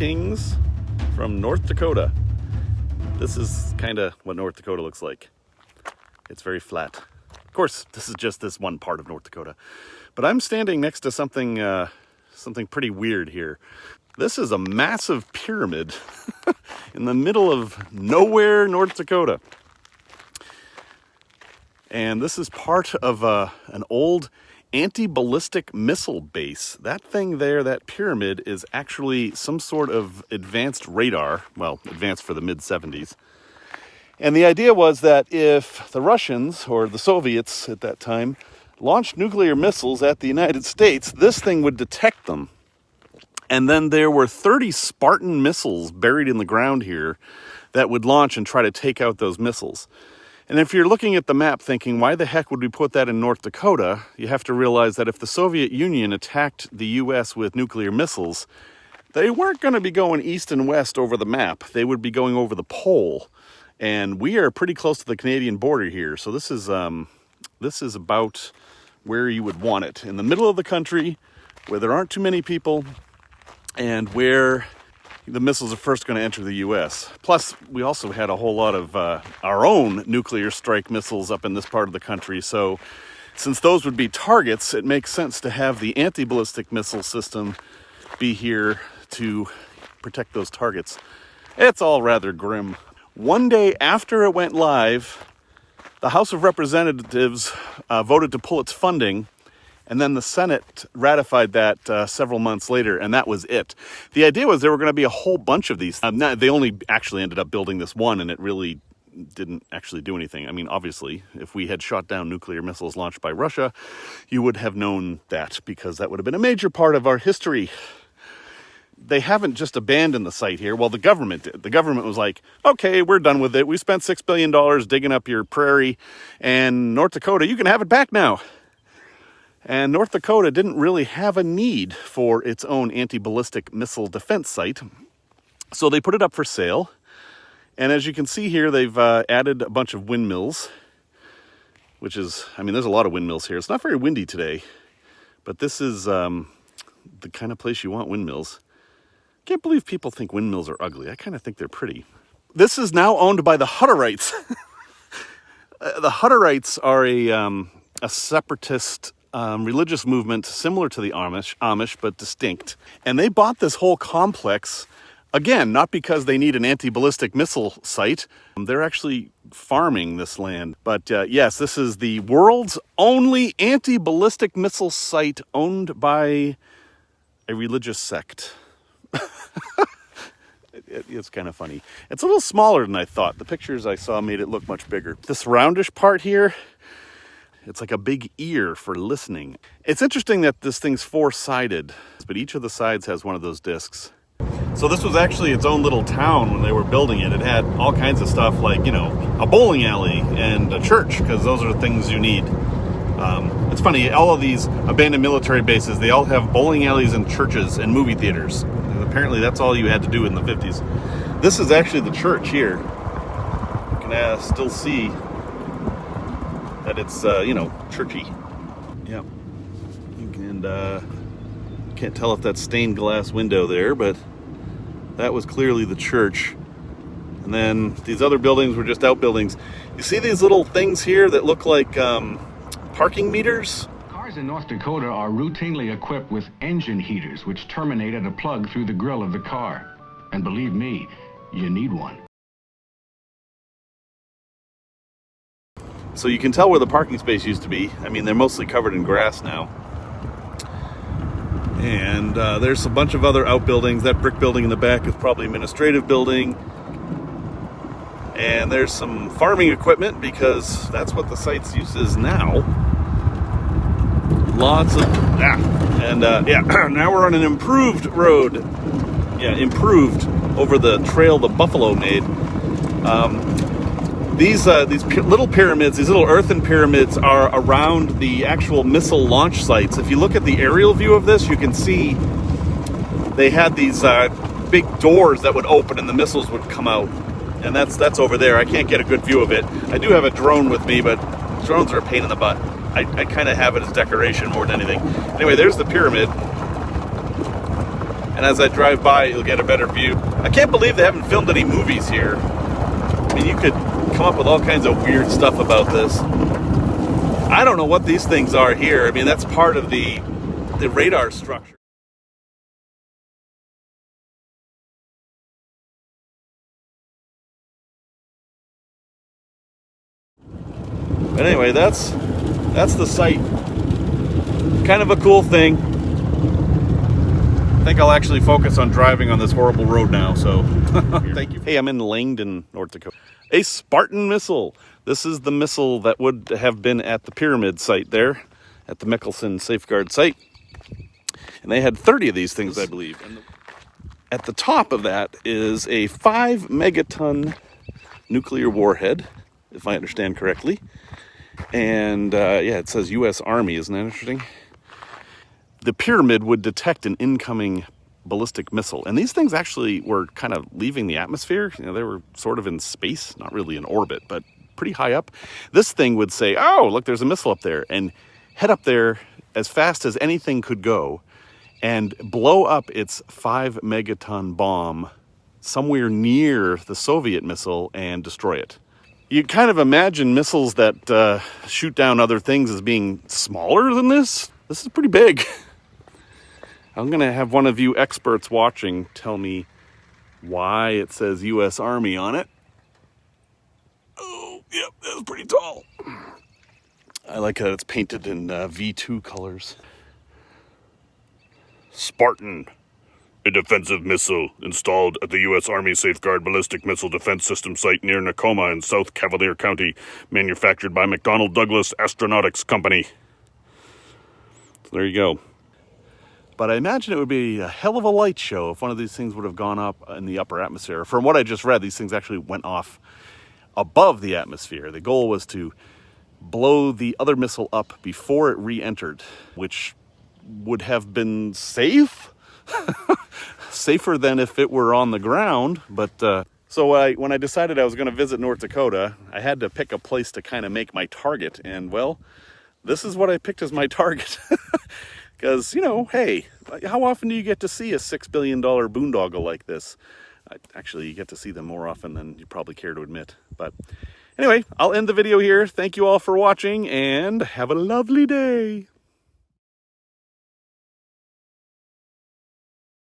Greetings from North Dakota. This is kind of what North Dakota looks like. It's very flat. Of course, this is just this one part of North Dakota. But I'm standing next to something pretty weird here. This is a massive pyramid in the middle of nowhere, North Dakota. And this is part of an old anti-ballistic missile base. That thing there, that pyramid, is actually some sort of advanced radar. Well, advanced for the mid-70s. And the idea was that if the Russians, or the Soviets at that time, launched nuclear missiles at the United States, this thing would detect them. And then there were 30 Spartan missiles buried in the ground here that would launch and try to take out those missiles. And if you're looking at the map thinking, why the heck would we put that in North Dakota? You have to realize that if the Soviet Union attacked the U.S. with nuclear missiles, they weren't going to be going east and west over the map. They would be going over the pole. And we are pretty close to the Canadian border here. So this is about where you would want it. In the middle of the country, where there aren't too many people, and where the missiles are first going to enter the U.S. Plus, we also had a whole lot of our own nuclear strike missiles up in this part of the country. So since those would be targets, it makes sense to have the anti-ballistic missile system be here to protect those targets. It's all rather grim. One day after it went live, the House of Representatives voted to pull its funding. And then the Senate ratified that several months later, and that was it. The idea was there were going to be a whole bunch of these. They only actually ended up building this one, and it really didn't actually do anything. I mean, obviously, if we had shot down nuclear missiles launched by Russia, you would have known that, because that would have been a major part of our history. They haven't just abandoned the site here. Well, the government did. The government was like, okay, we're done with it. We spent $6 billion digging up your prairie, and North Dakota, you can have it back now. And North Dakota didn't really have a need for its own anti-ballistic missile defense site. So they put it up for sale. And as you can see here, they've added a bunch of windmills, which is, I mean, there's a lot of windmills here. It's not very windy today, but this is the kind of place you want windmills. Can't believe people think windmills are ugly. I kind of think they're pretty. This is now owned by the Hutterites. The Hutterites are a separatist religious movement similar to the Amish, but distinct. And they bought this whole complex, again, not because they need an anti-ballistic missile site. They're actually farming this land. But yes, this is the world's only anti-ballistic missile site owned by a religious sect. It's kind of funny. It's a little smaller than I thought. The pictures I saw made it look much bigger. This roundish part here, it's like a big ear for listening. It's interesting that this thing's four-sided, but each of the sides has one of those discs. So this was actually its own little town when they were building it. It had all kinds of stuff like, you know, a bowling alley and a church, because those are the things you need. It's funny, all of these abandoned military bases, they all have bowling alleys and churches and movie theaters. And apparently that's all you had to do in the 50s. This is actually the church here. You can still see that it's, churchy. Yeah. And can't tell if that's stained glass window there, but that was clearly the church. And then these other buildings were just outbuildings. You see these little things here that look like parking meters? Cars in North Dakota are routinely equipped with engine heaters, which terminate at a plug through the grill of the car. And believe me, you need one. So you can tell where the parking space used to be. I mean, they're mostly covered in grass now. And there's a bunch of other outbuildings. That brick building in the back is probably administrative building. And there's some farming equipment, because that's what the site's use is now. Lots of, now we're on an improved road. Yeah, improved over the trail the buffalo made. These little pyramids, these little earthen pyramids, are around the actual missile launch sites. If you look at the aerial view of this, you can see they had these big doors that would open and the missiles would come out. And that's over there. I can't get a good view of it. I do have a drone with me, but drones are a pain in the butt. I kind of have it as decoration more than anything. Anyway, there's the pyramid. and as I drive by, you'll get a better view. I can't believe they haven't filmed any movies here. I mean, you could come up with all kinds of weird stuff about this. I don't know what these things are here. I mean, that's part of the radar structure. But anyway, that's the site. Kind of a cool thing. I think I'll actually focus on driving on this horrible road now, so thank you. Hey, I'm in Langdon, North Dakota. A Spartan missile. This is the missile that would have been at the pyramid site there, at the Mickelsen Safeguard site. And they had 30 of these things, I believe. And at the top of that is a 5 megaton nuclear warhead, if I understand correctly. And yeah, it says U.S. Army, isn't that interesting? The pyramid would detect an incoming ballistic missile. And these things actually were kind of leaving the atmosphere. You know, they were sort of in space, not really in orbit, but pretty high up. This thing would say, oh, look, there's a missile up there, and head up there as fast as anything could go and blow up its 5 megaton bomb somewhere near the Soviet missile and destroy it. You kind of imagine missiles that shoot down other things as being smaller than this. This is pretty big. I'm going to have one of you experts watching tell me why it says U.S. Army on it. Oh, yep, that's pretty tall. I like that it's painted in V2 colors. Spartan, a defensive missile installed at the U.S. Army Safeguard Ballistic Missile Defense System site near Nekoma in South Cavalier County, manufactured by McDonnell Douglas Astronautics Company. So there you go. But I imagine it would be a hell of a light show if one of these things would have gone up in the upper atmosphere. From what I just read, these things actually went off above the atmosphere. The goal was to blow the other missile up before it re-entered, which would have been safe. Safer than if it were on the ground. But so when I decided I was going to visit North Dakota, I had to pick a place to kind of make my target. And well, this is what I picked as my target. Because, you know, hey, how often do you get to see a $6 billion boondoggle like this? Actually, you get to see them more often than you probably care to admit. But anyway, I'll end the video here. Thank you all for watching, and have a lovely day.